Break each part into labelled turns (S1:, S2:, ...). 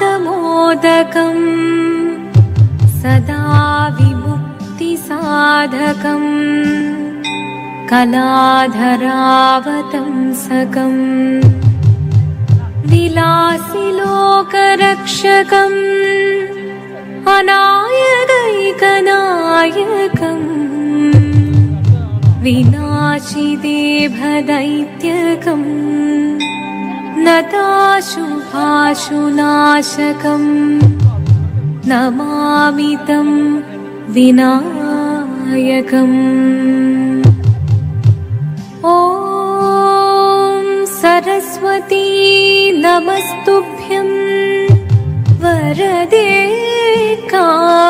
S1: मुदाकरात्तमोदकम् सदा विमुक्तिसाधकम् कलाधरावतंसकम् विलासिलोकरक्षकम् अनायकैकनायकम् विनाशिदेभदैत्यकम् नताशुभाशुनाशकम् नमामि तं विनायकम्। ॐ सरस्वती नमस्तुभ्यं वरदे कामरूपिणी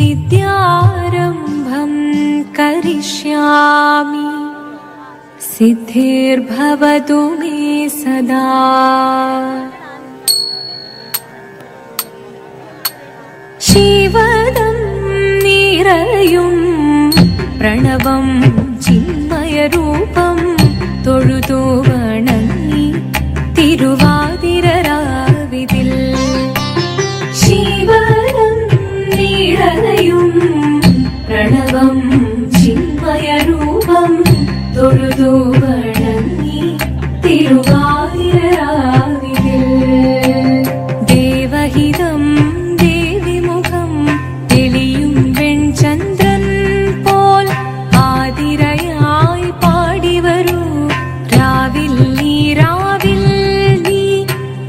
S1: विद्यारम्भं करिष्यामि सिद्धिर्भवतु मे सदा। शिवदं निरयुं प्रणवं चिन्मयरूपं തൊഴുതു വണങ്ങി തിരുവാതിരരാവിതിൽ ശിവദം നിറയും പ്രണവം ചിന്മയരൂപം തൊഴുതു വണങ്ങി തിരുവാതിരരാവിതിൽ ദേവഹിതം ദേവിമുഖം തെളിയും വെൺചന്ദ്രൻ പോൽ ആതിരയായി പാടിവരൂ രാവിൽ നീ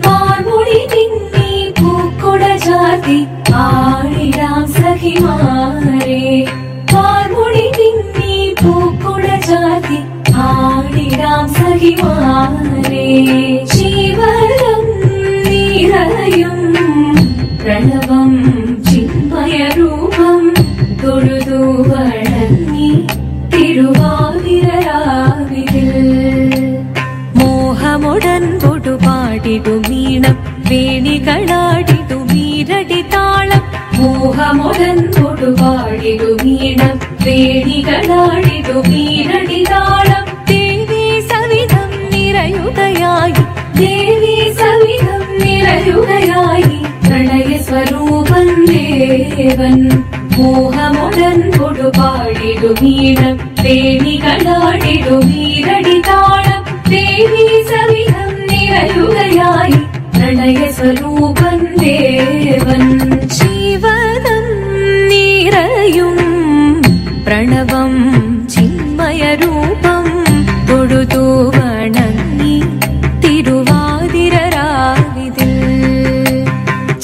S1: വാർമുടി തിങ്ങി പൂക്കുട ചാർത്തി ആടിടാം സഖിമാരെ വാർമുടി തിങ്ങി പൂക്കുട ചാർത്തി ആടിടാം സഖിമാരെ ശിവദം നിറയും പ്രണവം ചിന്മയരൂപം തൊഴുതു വണങ്ങി തിരുവാതിരരാവിതിൽ മോഹമുടൻ പൊടുപാടിടുമീണം വേണികളാടിടുമീരടി താളം മോഹമുടൻ പൊടുപാടിടുമീണം വേണികളാടിടുമീരടി താളം ദേവി സവിധം നിറയുകയായി ദേവി സവിധം നിറയുകയായി പ്രണയ സ്വരൂപൻ ദേവൻ മോഹമുടൻ കൊടുപാടിടുമീണം വേണികളാടിടുമീരടി താളം ദേവി സവിധം നിറയുകയായി പ്രണയ സ്വരൂപൻ ദേവൻ ശിവദം നിറയും പ്രണവം ചിന്മയരൂപം തൊഴുതു വണങ്ങി തിരുവാതിരരാവിതിൽ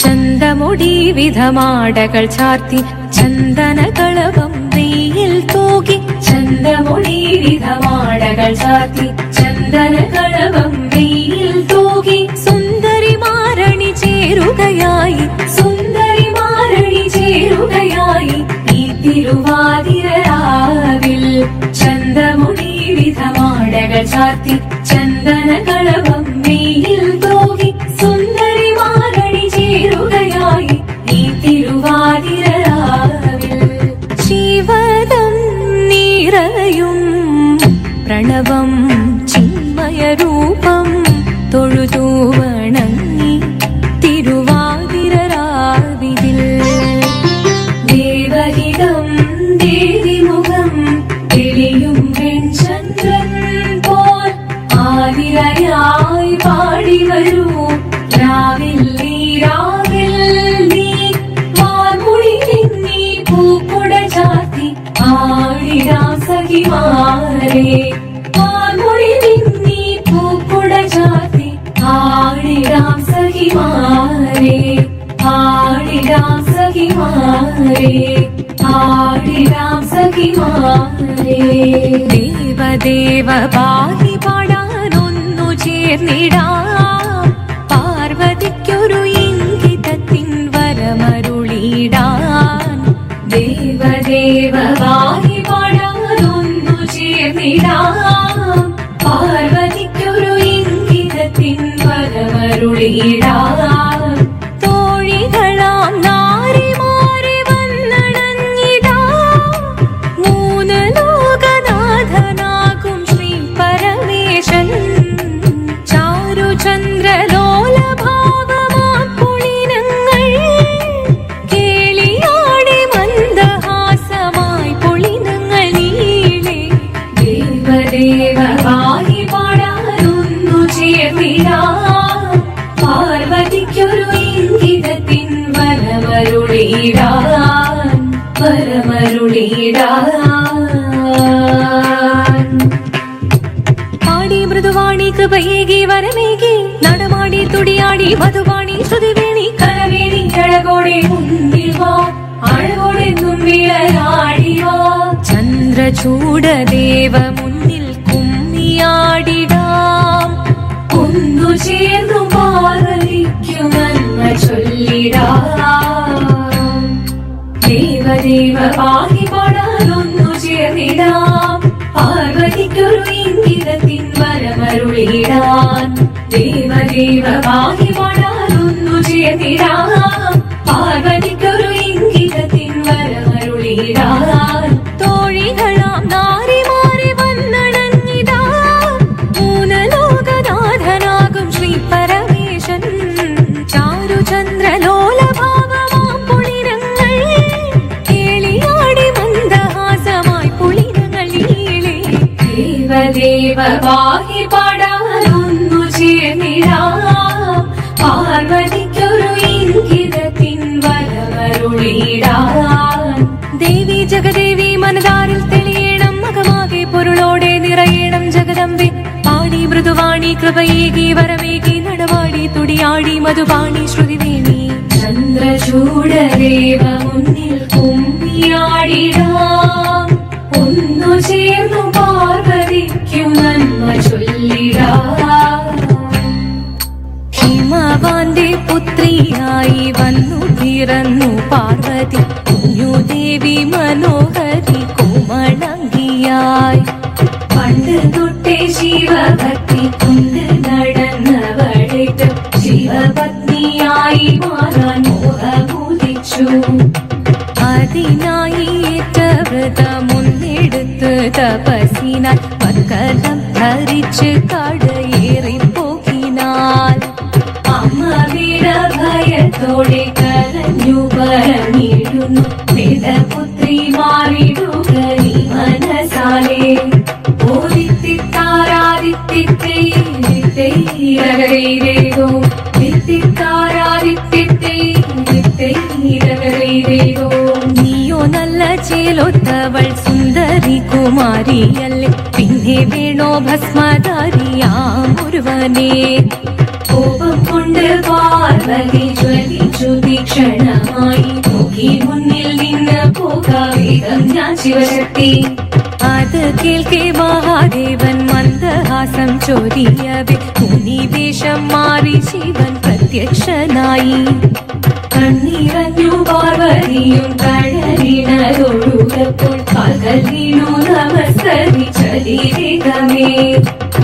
S1: ചന്തമുടി വിധമാടകൾ ചാർത്തി ചന്ദനകളവം വെയിൽ തൂകി ചന്തമുടി വിധമാടകൾ ചാർത്തി ചന്ദനകളവം വെയിൽ തൂകി സുന്ദരിമാരണി ചേരുകയായി സുന്ദരിമാരണി ചേരുകയായി ഈ തിരുവാതിരരാവിൽ ചന്തമുടി വിധമാടകൾ ചാർത്തി ചന്ദനകളവം വെയിൽ തൂകി സുന്ദരിമാരണി ചേരുകയായി ഈ തിരുവാതിരരാവിൽ ശിവദം നിറയും പ്രണവം ചിന്മയരൂപം തൊഴുതു വണങ്ങി തിരുവാതിരരാവിതിൽ ദേവഹിതം ദേവിമുഖം തെളിയും വെൺചന്ദ്രൻ പോൽ ആതിരയായി പാടിവരൂ രാവിൽ നീ വാർമുടി തിങ്ങി പൂക്കുട ചാർത്തി ആടിടാം സഖിമാരെ വാർമുടി തിങ്ങി പൂക്കുട ചാർത്തി ആടിടാം സഖിമാരെ ആടിടാം സഖിമാരെ ആടിടാം സഖിമാരെ ദേവദേവ പാടി പാടാനൊന്നു ചേർന്നിടാം പാർവതിക്കൊരു ഇംഗിതത്തിൻ വരമരുളിടാൻ ദേവദേവ പാടി പാടാനൊന്നു ചേർന്നിടാം പാർവതിക്കൊരു ഇംഗിതത്തിൻ വരമരുളിടാൻ തോഴികളാം നാരിമാരെ വന്നണഞ്ഞിടാ മൂന്ന് ലോകനാഥനാകും ശ്രീ പരമേശൻ വരമരുളിടാൻ. പാടി മൃദുവാണി കൃപയേകി വരമേകി നടമാടി തുടിയാടി മധുവാണി ശ്രുതിവേണി കരവേണി അഴകോടെ മുന്നിൽ വാ അഴകോടെന്നും വിളയാടിവാ. ചന്ദ്രചൂടദേവ മുന്നിൽ കുമ്മിയാടിടാം ഒന്നു ചേർന്നു പാർവതിക്കു നന്മ ചൊല്ലിടാം. ദേവദേവ പാഹി പാടാനൊന്നു ചേർന്നിടാം പാർവതിക്കൊരു ഇംഗിതത്തിൻ വരമരുളിടാൻ. ദേവദേവ പാഹി പാടാനൊന്നു ചേർന്നിടാം പാർവതിക്കൊരു ഇംഗിതത്തിൻ വരമരുളിടാൻ. തോഴികളാം നാരിമാരി വന്നണഞ്ഞിതാ മൂലലോകനാഥനാകും ശ്രീ പരമേശൻ. ചാരുചന്ദ്രലോലഭാവമാം പുളിരങ്ങൾ കേളിയാടി മന്ദഹാസമായി പുളിരങ്ങൾ ഈളെ. ദേവദേവ പാഹി പാടാനൊന്നു ചേർന്നിടാം പാർവതിക്കൊരു ഇംഗിതത്തിൻ വരമരുളിടാൻ. ദേവി ജഗദേവി മനതാരിൽ തെളിയണം മകമാകെ പൊരുളോടെ നിറയണം ജഗദമ്പെ. പാടി മൃദുവാണി കൃപയേകി വരമേകി നടവാടി തുടിയാടി മധുവാണി ശ്രുതിവേണി. ചന്ദ്രചൂടദേവ മുന്നിൽ കുമ്മിയാടിടാം ഒന്നു ചേർന്നു പാർവതിക്കു നന്മ ചൊല്ലിടാം. ഹിമവാന്റെ പുത്രിയായി വന്നു പിറന്നു പാർവതി കുഞ്ഞുദേവി മനോഹരി കോമളങ്കിയായി. പണ്ട് തൊട്ടേ ശിവഭക്തി കൊണ്ട് നടന്നവൾക്ക് ശിവപത്നിയായി മാറാൻ മോഹമുദിച്ചു. അതിനായി ഏറ്റ വ്രതമൊന്നെടുത്ത് തപസ്സിനാൽ പർക്കലം ധരിച്ച് കടയേറിപ്പോകിനാൽ. അമ്മ വീരഭയത്തോടെ കരഞ്ഞു പറഞ്ഞിടുന്നു വേദപുത്രി മാറിടുക നീ മനസാലേ. ഓദിത്തിത്താരാദിത്യത്തേരകരേതോ ദിത്തിത്താരാദിത്യത്തേരകരേതോ. നീയോ നല്ല ചേലൊത്തവൾ സുന്ദരി കുമാരിയല്ലേ പിന്നെ വേണോ ഭസ്മധാരിയാം ഒരുവനെ. കോപം കൊണ്ട് പാർവതി ജ്വലിച്ചു തീക്ഷണമായി നോക്കി മുന്നിൽ നിന്ന് പോകാവേഗം ഞാൻ ശിവശക്തി. അത് കേൾക്കെ മഹാദേവൻ മന്ദഹാസം ചൊരിയവേ മുനിവേഷം മാറി ശിവൻ പ്രത്യക്ഷനായി. കണ്ണീറഞ്ഞു പാർവതിയും കഴലിനൊഴുകപ്പോൾ കാൽകൾ വീണു നമസ്കരിച്ചതിവേഗമേ.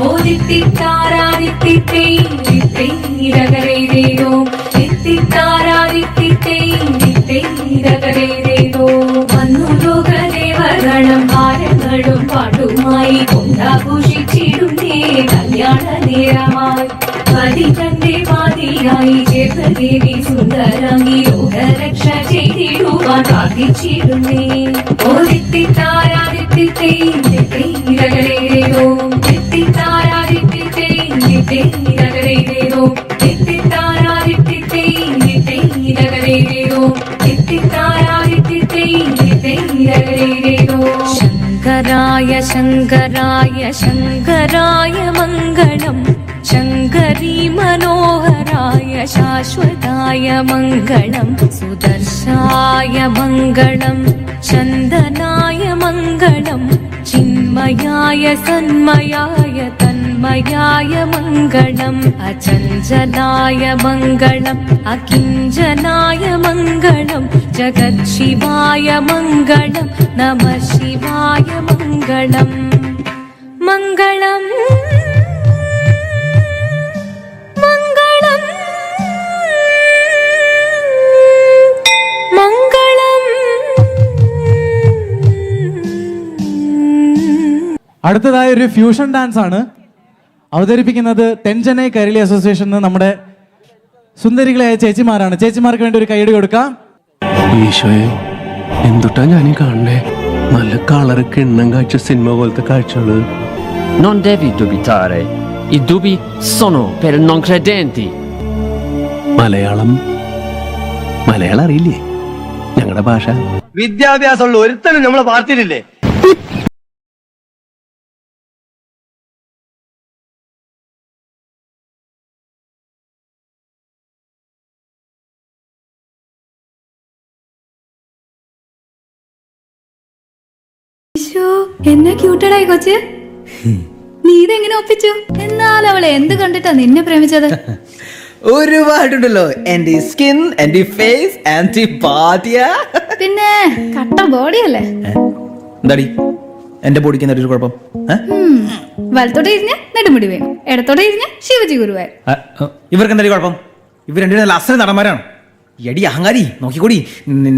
S1: ഓദിത്തിത്താരാദിത്യത്തേരകരേതോ ദിത്തിത്താരാദിത്യത്തേരകരേതോ. വന്നു ലോകദേവഗണം ഭാരങ്ങളും പാട്ടുമായി കൊണ്ടാഘോഷിച്ചിടുന്നേ കല്യാണ നേരമായി. പതി തന്റെ പാതിയായി ചേർന്ന ദേവി സുന്ദരങ്ങി ലോകരക്ഷ ചെയ്തിടുവാൻ പ്രാർത്ഥിച്ചിടുന്നേ. ഓദിത്തിത്താരാദിത്യത്തേരകരേതോ ദിത്തിത്താരാദിത്യത്തേരകരേതോ ദിത്തിത്താരാദിത്യത്തേരകരേതോ ദിത്തിത്താരാദിത്യത്തേരകരേതോ. ശങ്കരായ ശങ്കരായ ശങ്കരായ മംഗളം ശങ്കരീ മനോഹരായ ശാശ്വതായ മംഗളം. സുദർശായ മംഗളം ചന്ദനായ മംഗളം ചിന്മയായ സന്മയായ തന്മയായ മംഗളം. അചഞ്ചലായ മംഗളം അകിഞ്ചനായ മംഗളം ജഗത്ശിവായ മംഗളം നമഃ ശിവായ മംഗളം. മംഗളം മംഗളം മംഗളം.
S2: അടുത്തതായ ഒരു ഫ്യൂഷൻ ഡാൻസ് ആണ് അവതരിപ്പിക്കുന്നത് തെൻചെന്നൈ കൈരളി അസോസിയേഷൻ നമ്മുടെ സുന്ദരികളായ ചേച്ചിമാരാണ്. ചേച്ചിമാർക്ക് വേണ്ടി ഒരു കൈയടി കൊടുക്കാം.
S3: ഈശോയെ, എന്തുട്ടാ ഞാനീ കാണണേ? നല്ല കളറൊക്കെ എണ്ണം കാഴ്ച സിനിമ പോലത്തെ കാഴ്ചകള്.
S4: Non devi dubitare. I dubbi sono per non credenti.
S3: Malayalam അറിയില്ലേ? ഞങ്ങളുടെ ഭാഷ.
S5: വിദ്യാഭ്യാസമുള്ള ഒരുത്തനും നമ്മളെ പാർട്ടിയിലില്ലേ?
S1: എന്നാ ക്യൂട്ടഡായി കൊച്ച്. നീ ഇതെങ്ങനെ ഒപ്പിച്ചു? എന്നാലും അവളെ എന്ത് കണ്ടിട്ടാ നിന്നെ പ്രേമിച്ചത്?
S6: ഒരുപാടുണ്ടല്ലോ. Anti skin, anti face, anti ബാധ്യ.
S1: പിന്നെ കട്ട ബോഡിയല്ലേ?
S6: എന്താടി എന്റെ ബോഡിക്ക് എന്തൊരു കുഴപ്പം?
S1: വലത്തോടെ ഇരിഞ്ഞ നെടുമുടി വേണം, ഇടത്തോടെ ഇരിഞ്ഞ ശിവജി ഗുരുവായൂർ.
S6: ഇവർക്ക് എന്തായാലും കുഴപ്പം? ഇവർ രണ്ടു അസല നടന്മാരാണ്. എടി അഹങ്കാരി, നോക്കിക്കൂടി,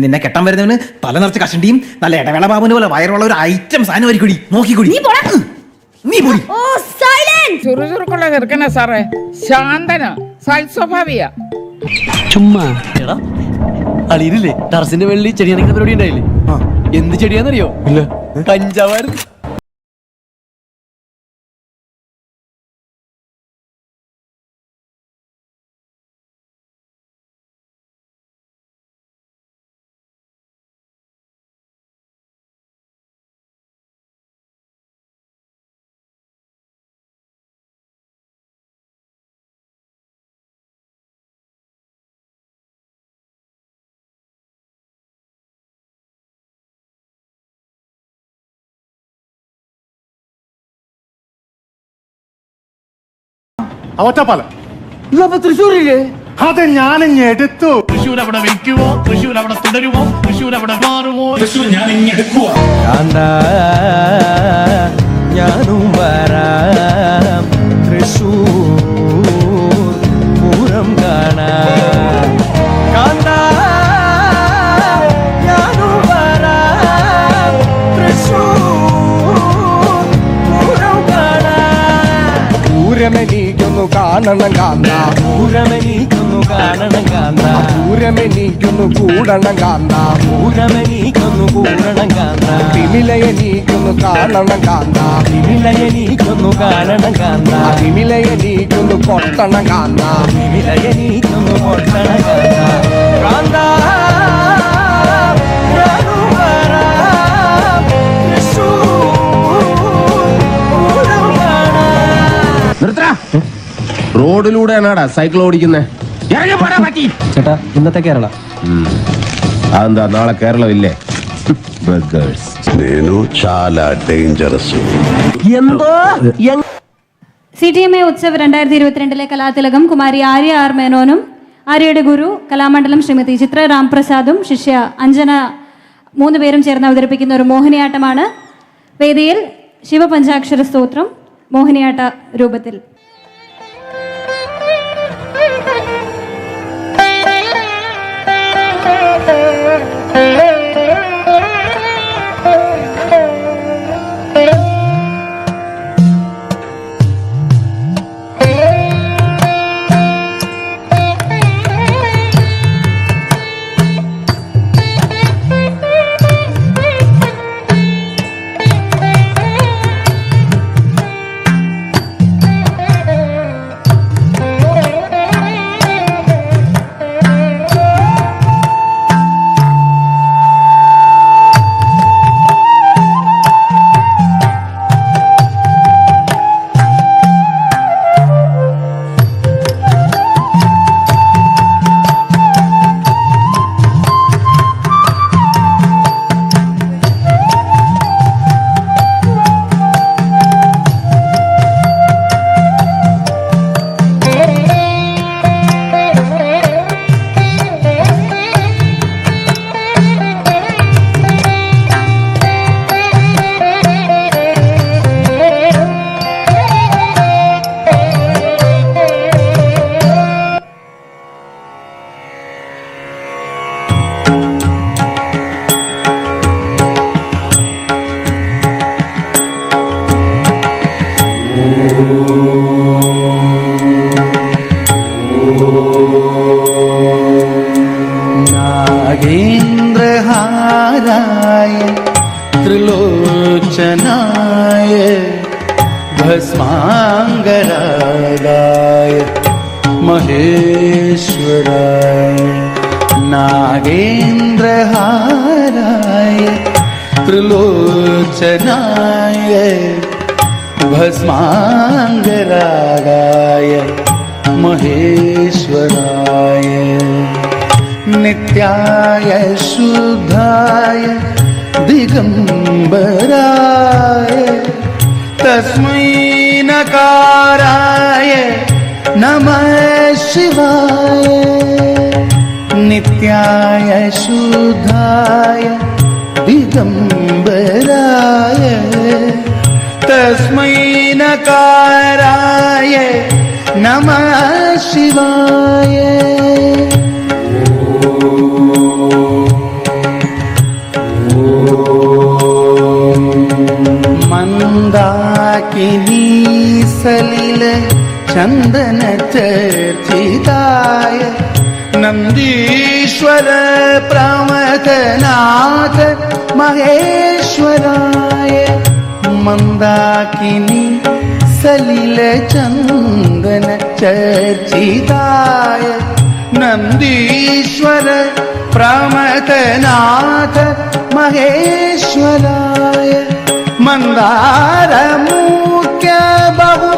S6: നിന്നെ കെട്ടാൻ വരുന്നവന് തല നിറച്ച് കഷണ്ടിയും നല്ല ഇടവേള ബാബുവിന് പോലെ വയറുള്ള ഒരു ഐറ്റം സാധനം വരിക്കൂടി. നോക്കിക്കൂടി നീ പോടി.
S7: ചുറുചുറുക്കുള്ള ചെറുക്കനാ സാറേ, ശാന്തന, സൽസ്വഭാവിയ.
S3: ചുമ്മാ അളിയില്ലേ ടെറസിന്റെ വെള്ളി ചെടി നനയ്ക്കുന്ന പരിപാടി ഉണ്ടായില്ലേ? എന്ത് ചെടിയാന്നറിയോ? ഇല്ല, കഞ്ചാവായിരുന്നു.
S8: ഒറ്റപ്പാലം
S6: തൃശ്ശൂരില്ലേ?
S8: അത് ഞാനിങ്ങ് എടുത്തു.
S9: തൃശ്ശൂർ അവിടെ വയ്ക്കുവോ? തൃശ്ശൂർ അവിടെ തുടരുമോ? തൃശ്ശൂർ അവിടെ മാറുമോ? തൃശ്ശൂർ ഞാൻ ഇങ്ങ് എടുക്കുവോ?
S3: ഞാനും വരാം തൃശ്ശൂർ പൂരം കാണാൻ. ഞാനും വരാം തൃശ്ശൂർ പൂരം കാണാൻ.
S8: പൂരമെനിക്കൊന്നു കാണണം കാന്ത,
S3: പൂരമെനിക്കൊന്നു കാണണം കാന്ത,
S8: പൂരമെനിക്കൊന്നു കൂടണം കാന്ത,
S3: പൂരമെനിക്കൊന്നു കൂടണം കാന്ത,
S8: തിമിലയെനിക്കൊന്നു കാണണം കാന്ത,
S3: തിമിലയെനിക്കൊന്നു കാണണം കാന്ത,
S8: തിമിലയെനിക്കൊന്നു കൊട്ടണം കാന്ത,
S3: തിമിലയെനിക്കൊന്നു പൊട്ടണം കാന്ത. കാന്ത ഞാനും വരാം തൃശ്ശൂർ പൂരം കാണാൻ.
S10: റോഡിലൂടെയാണാടാ സൈക്കിൾ ഓടിക്കുന്നേ?
S3: ചേട്ടാ, ഇന്നത്തെ കേരള
S10: അതെന്താ നാളെ കേരളം ഇല്ലേ?
S11: నేను చాలా డేంజరస్.
S3: എന്തോ
S1: CTMA ഉത്സവ് 2022 കലാതിലകം കുമാരി ആര്യ ആർ മേനോനും ആര്യയുടെ ഗുരു കലാമണ്ഡലം ശ്രീമതി ചിത്ര രാംപ്രസാദും ശിഷ്യ അഞ്ജന 3 പേരും ചേർന്ന് അവതരിപ്പിക്കുന്ന ഒരു മോഹിനിയാട്ടമാണ്. വേദിയിൽ ശിവപഞ്ചാക്ഷര സ്തോത്രം മോഹിനിയാട്ട രൂപത്തിൽ.
S6: നാഗേന്ദ്രഹാരായ ത്രിലോചനായ ഭസ്മാംഗരാഗായ മഹേശ്വരായ
S12: नागेन्द्रहाराय त्रिलोचनाय भस्मांगरागाय महेश्वराय नित्याय शुद्धाय दिगंबराय तस्मै नकाराय नमः शिवाय नित्याय शुद्धाय दिगंबराय तस्मै नकाराय नमः शिवाय मंदाकिनी सलिल चंदन चर्चिताय नंदीश्वर प्रमथनाथ महेश्वराय मंदाकिनी सलिल चंदन चर्चिताय नंदीश्वर प्रमथनाथ महेश्वराय मंदार मुख्य बहु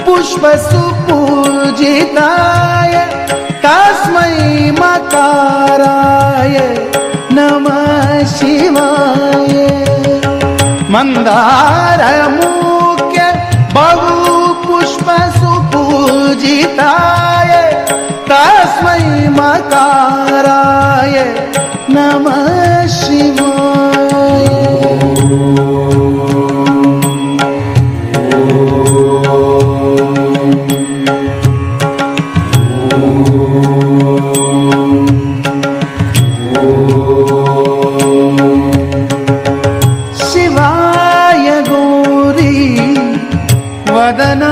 S12: पुष्प सुपूजिताय तस्मै मकाराय नमः शिवाय मंदार मुख्य बहु पुष्प सुपूजिताय तस्मै मकाराय नमः शिवाय शिवाय गौरी वदनाब्जवृन्द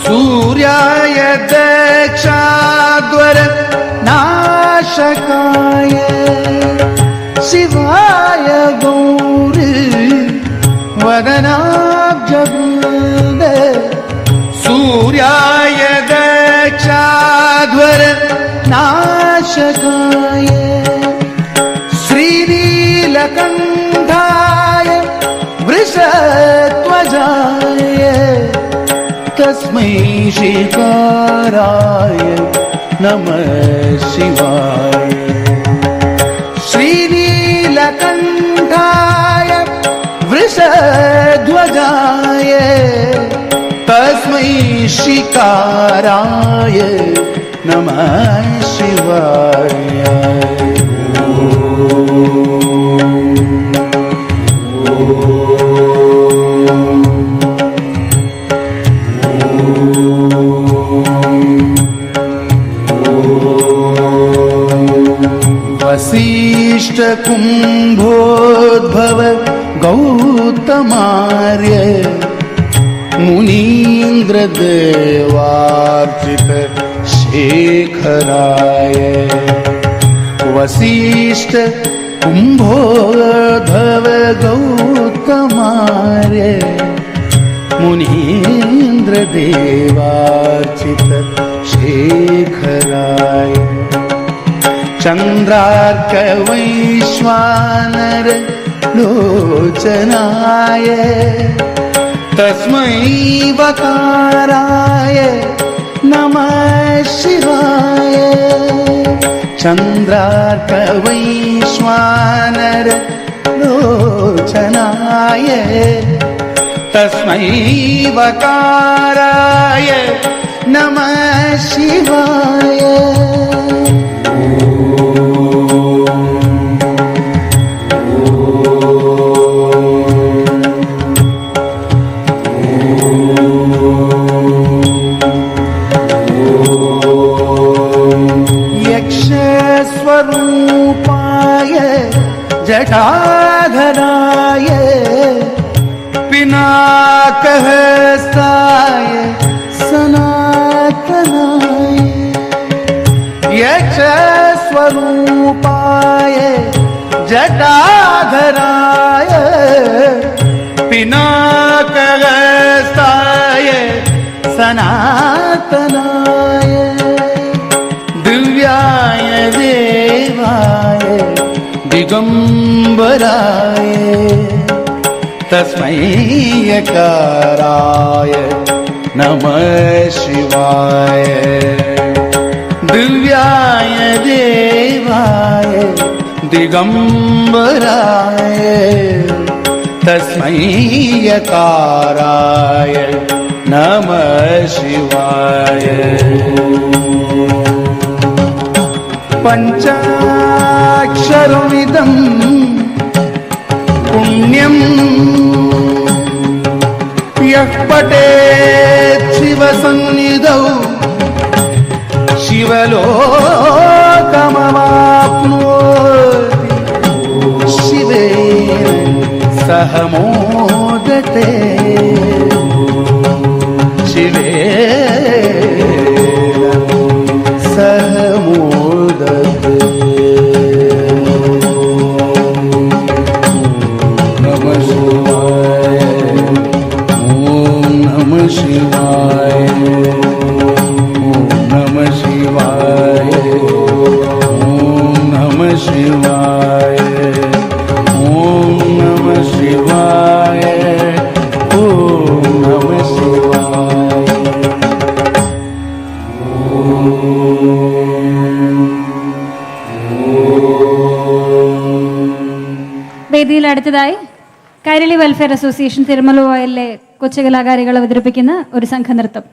S12: सूर्याय दक्षाध्वर नाशकाय शिवाय गौरी वदनाब्जवृन्द सूर्याय दक्षाध्वर नाशकाय श्रीनीलकण्ठाय वृषध्वजाय तस्मै शिकाराय नमः शिवाय श्रीनीलकण्ठाय वृषध्वजाय तस्मै शिकाराय नमः शिवाय वसिष्ठ कुंभोद्भव गौतमार्य मुनीन्द्र देवार्चित शेखराय वसिष्ठ कुंभोद्भव गौतमार्य मुनीन्द्र देवार्चित शेखराय चंद्रार्क वैश्वानर लोचनाय तस्मै वकाराय नमः शिवाय चंद्रार्क वैश्वानर लोचनाय तस्मै वकाराय नमः शिवाय यक्षस्वरूपाय जटाधराय पिनाकहस्ताय सनातनाय यक्षस्वरूपाय जटाधराय पिनाकहस्ताय सनातनाय ദിഗംബരായ തസ്മൈ യകാരായ നമഃ ശിവായ ദിവ്യായ ദേവായ ദിഗംബരായ തസ്മൈ യകാരായ നമഃ ശിവായ പഞ്ചാക്ഷരമിദം പുണ്യം യഃ പഠേത് ശിവസന്നിധൗ ശിവലോകമവാപ്നോതി ശിവേന സഹ മോദത്തെ ശിവേന സഹ മോദത്തെ നമഃ ശിവായ ഓം നമഃ ശിവായ ഓം നമഃ ശിവായ ഓം നമഃ ശിവായ ഓം നമഃ ശിവായ ഓം നമഃ ശിവായ.
S1: വേദിയിൽ അടുത്തതായി കൈരളി വെൽഫെയർ അസോസിയേഷൻ തിരുമലവായലിലെ കൊച്ചു കലാകാരികൾ അവതരിപ്പിക്കുന്ന ഒരു സംഘനൃത്തം.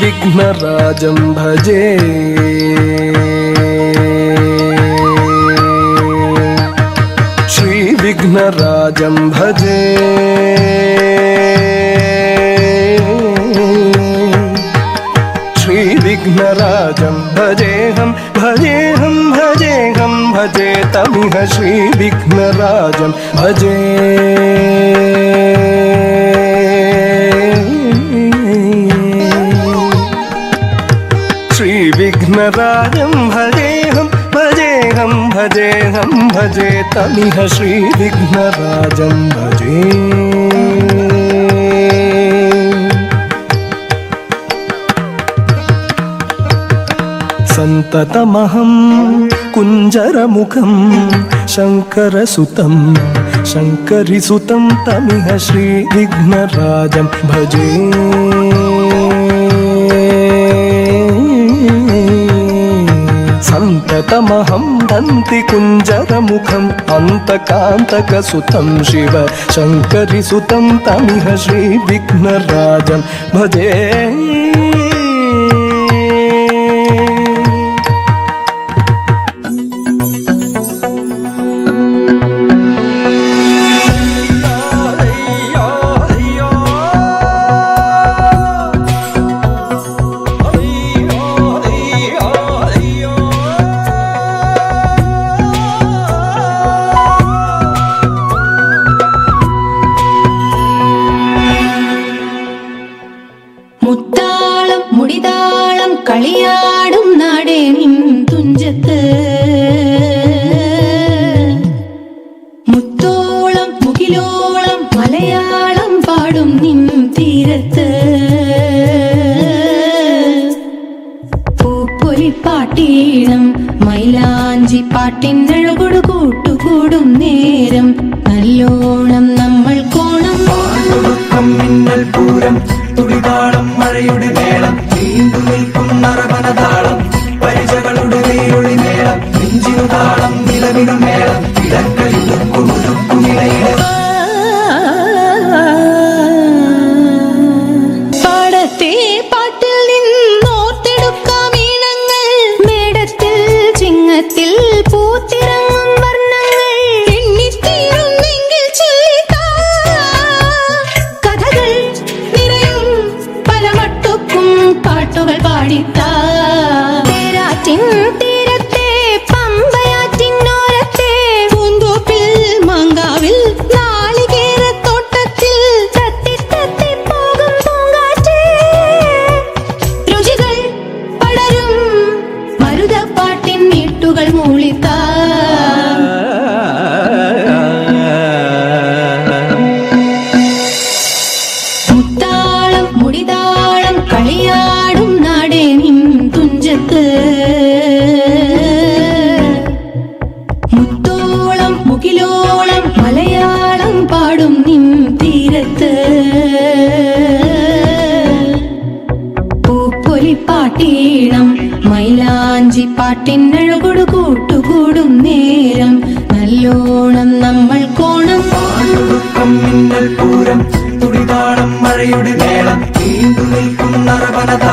S8: വിഘ്നരാജം ഭജേ ശ്രീവിഘ്നരാജം ഭജേ ശ്രീവിഘ്നരാജം ഭജേഹം ഭജേഹം ഭജേഹം ഭജേ തമിഹ ശ്രീവിഘ്നരാജം ഭജേ ശ്രീവിഘ്നരാജം ഭജേഹം ഭജേഹം ഭജേഹം ഭജേ തമിഹ ശ്രീവിഘ്നരാജം ഭജേ. സന്തതമഹം കുഞ്ചരമുഖം ശങ്കരസുതം ശങ്കരിസുതം തമിഹ ശ്രീവിഘ്നരാജം ഭജേ. സന്തതമഹം ദന്തി കുഞ്ചരമുഖം അന്തകാന്തകസുതം ശിവ ശങ്കരിസുതം തമിഹ ശ്രീവിഘ്നരാജം ഭജേ.
S13: മുത്താളം മുടിതാളം കളിയാടും നാടേ നിൻ തുഞ്ചത്ത് മുത്തോളം മുകിലോളം മലയാളം പാടും നിൻ തീരത്ത് പൂപ്പൊലിപ്പാട്ടീണം മൈലാഞ്ചി പാട്ടിനഴകൊടു കൂട്ടുകൂടും നേരം നല്ലോണം നമ്മൾ കോണം
S12: മിന്നൽ പൂരം തുടിതാളം മഴയുടെ മേളം നീണ്ടു നിൽക്കും നറവനതാളം പരിചകളുടെ വേയൊളി മേളം നെഞ്ചിനുതാളം നിലവിടും മേളം ഇടക്കയുടുക്കുമിടയിലെ
S13: പാടത്തെ പാട്ടിൽ നിന്നോർത്തെടുക്കാം ഈണങ്ങൾ മേടത്തിൽ ചിങ്ങത്തിൽ പൂത്തിറങ്ങും വർണ്ണങ്ങൾ എണ്ണിത്തീരുന്നെങ്കിൽ ചൊല്ലിത്താ കഥകൾ നിറയും പല മട്ടുക്കും പാട്ടുകൾ പാടിത്താ തേരാറ്റിൻ തീരത്തെ പമ്പയാറ്റിനോരത്തെ പൂന്തോപ്പിൽ മാങ്കാവിൽ നാളികേരത്തോട്ടത്തിൽ തത്തി തത്തി പോകും പൂങ്കാറ്റേ രുചികൾ പടരും മരുതപ്പാട്ടിൻ നീട്ടുകൾ മൂളിത്താ മുത്താളം മുടിതാളം കളിയാടും നാടേ നിൻ തുഞ്ചത്ത് മുത്തോളം മുകിലോളം മലയാളം പാടും നിൻ തീരത്ത് പൂപ്പൊലിപ്പാട്ടീണം മൈലാഞ്ചി പാട്ടിനഴകൊടു കൂട്ടുകൂടും നേരം നല്ലോണം നമ്മൾ കോണം
S12: മിന്നൽ പൂരം തുടിതാളം മഴയുടെ മേളം നീണ്ടു നിൽക്കും നറവനത